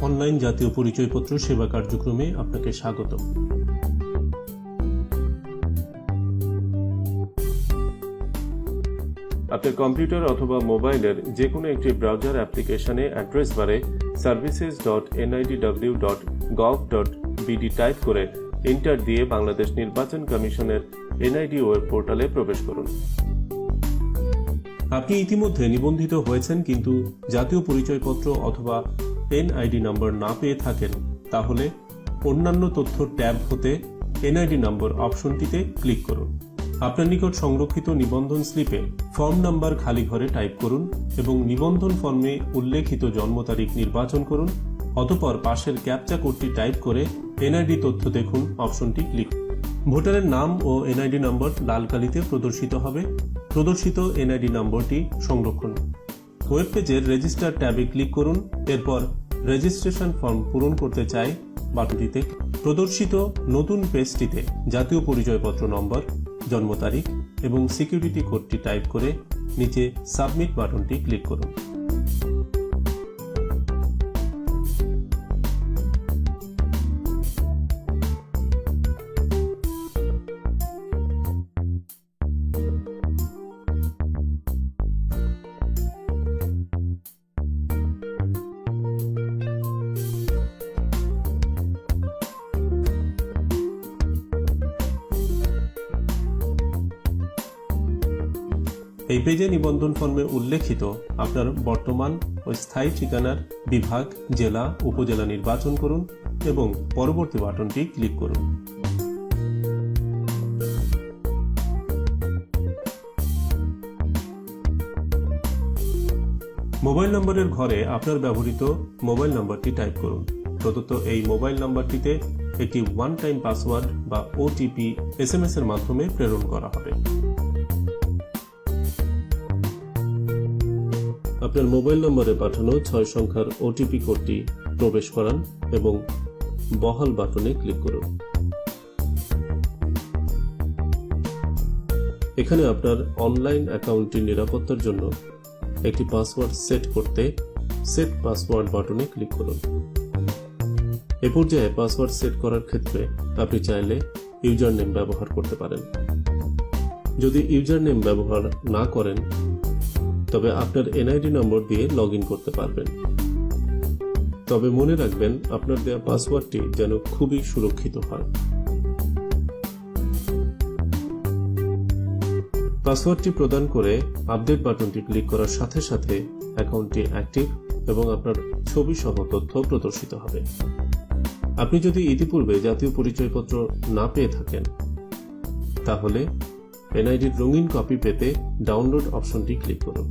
Online জাতীয় পরিচয়পত্র সেবা কার্যক্রমে আপনাকে স্বাগত। আপনার কম্পিউটার অথবা মোবাইলের যে কোনো একটি ব্রাউজার অ্যাপ্লিকেশনে অ্যাড্রেস বারে services.nid.gov.bd টাইপ করে এন্টার দিয়ে বাংলাদেশ নির্বাচন কমিশনের এনআইডি ওয়েব পোর্টালে প্রবেশ করুন। আপনি ইতিমধ্যে নিবন্ধিত হয়েছেন কিন্তু জাতীয় পরিচয়পত্র অথবা এনআইডি নম্বর না পেয়ে থাকেন, তাহলে অন্যান্য তথ্য ট্যাব হতে এনআইডি নম্বর অপশনটিতে ক্লিক করুন। আপনার নিকট সংরক্ষিত নিবন্ধন স্লিপে ফর্ম নাম্বার খালি ঘরে টাইপ করুন এবং নিবন্ধন ফর্মে উল্লেখিত জন্ম তারিখ নির্বাচন করুন। অতঃপর পাশের ক্যাপচা কোডটি টাইপ করে এনআইডি তথ্য দেখুন অপশনটি ক্লিক। ভোটারের নাম ও এনআইডি নম্বর লাল কালিতে প্রদর্শিত হবে। প্রদর্শিত এনআইডি নম্বরটি সংরক্ষণ। ওয়েব পেজের রেজিস্টার ট্যাবে ক্লিক করুন। এরপর রেজিস্ট্রেশন ফর্ম পূরণ করতে চাই বাটনটিতে প্রদর্শিত নতুন পেজটিতে জাতীয় পরিচয়পত্র নম্বর, জন্ম তারিখ এবং সিকিউরিটি কোডটি টাইপ করে নিচে সাবমিট বাটনটি ক্লিক করুন। এই পেজে নিবন্ধন ফর্মে উল্লেখিত আপনার বর্তমান ও স্থায়ী ঠিকানার বিভাগ, জেলা, উপজেলা নির্বাচন করুন এবং পরবর্তী বাটনটি ক্লিক করুন। মোবাইল নম্বরের ঘরে আপনার ব্যবহৃত মোবাইল নম্বরটি টাইপ করুন। প্রদত্ত এই মোবাইল নম্বরটিতে একটি ওয়ান টাইম পাসওয়ার্ড বা ওটিপি এসএমএস এর মাধ্যমে প্রেরণ করা হবে। আপনার মোবাইল নম্বরে পাঠানো 6 সংখ্যার ওটিপি কোডটি প্রবেশ করান এবং বহাল বাটনে ক্লিক করুন। এখানে আপনার অনলাইন অ্যাকাউন্টটির নিরাপত্তার জন্য একটি পাসওয়ার্ড সেট করতে সেট পাসওয়ার্ড বাটনে ক্লিক করুন। এ পর্যায়ে পাসওয়ার্ড সেট করার ক্ষেত্রে আপনি চাইলে ইউজার নেম ব্যবহার করতে পারেন। যদি ইউজার নেম ব্যবহার না করেন তবে আপনার এনআইডি নম্বর দিয়ে লগ ইন করতে পারবেন। তবে মনে রাখবেন আপনার দেওয়া পাসওয়ার্ডটি যেন খুবই সুরক্ষিত হয়। পাসওয়ার্ডটি প্রদান করে আপডেট বাটনটি ক্লিক করার সাথে সাথে অ্যাকাউন্টটি অ্যাক্টিভ এবং আপনার ছবি সহ তথ্য প্রদর্শিত হবে। আপনি যদি ইতিপূর্বে জাতীয় পরিচয়পত্র না পেয়ে থাকেন তাহলে এনআইডির রঙিন কপি পেতে ডাউনলোড অপশনটি ক্লিক করুন।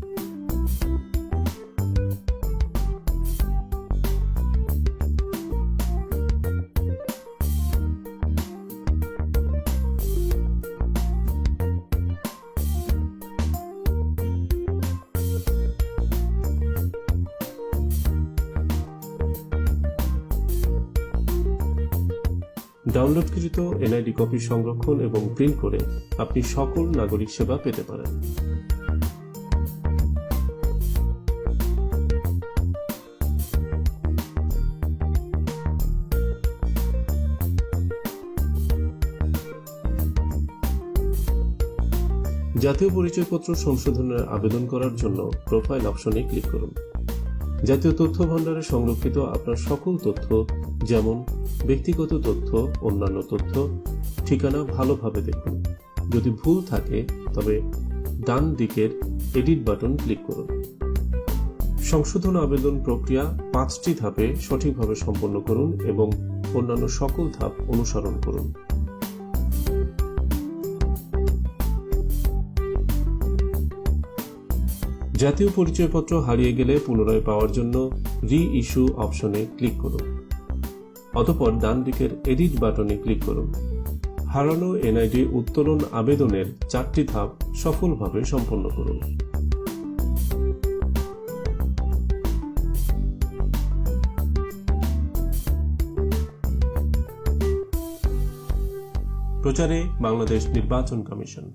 ডাউনলোডকৃত এনআইডি কপি সংরক্ষণ এবং প্রিন্ট করে আপনি সকল নাগরিক সেবা পেতে পারেন। জাতীয় পরিচয়পত্র সংশোধনের আবেদন করার জন্য প্রোফাইল অপশনে ক্লিক করুন। জাতীয় তথ্য ভাণ্ডারে সংরক্ষিত আপনার সকল তথ্য যেমন ব্যক্তিগত তথ্য, অন্যান্য তথ্য, ঠিকানা ভালোভাবে দেখুন। যদি ভুল থাকে তবে ডান দিকের এডিট বাটন ক্লিক করুন। সংশোধন আবেদন প্রক্রিয়া 5টি ধাপে সঠিকভাবে সম্পন্ন করুন এবং অন্যান্য সকল ধাপ অনুসরণ করুন। জাতীয় পরিচয়পত্র হারিয়ে গেলে পুনরায় পাওয়ার জন্য রি ইস্যু অপশনে ক্লিক করুন। অতঃপর ডান দিকের এডিট বাটনে ক্লিক করুন। হারানো এনআইডি উত্তোলন আবেদনের 4টি ধাপ সফলভাবে সম্পন্ন করুন। প্রচারে বাংলাদেশ নির্বাচন কমিশন।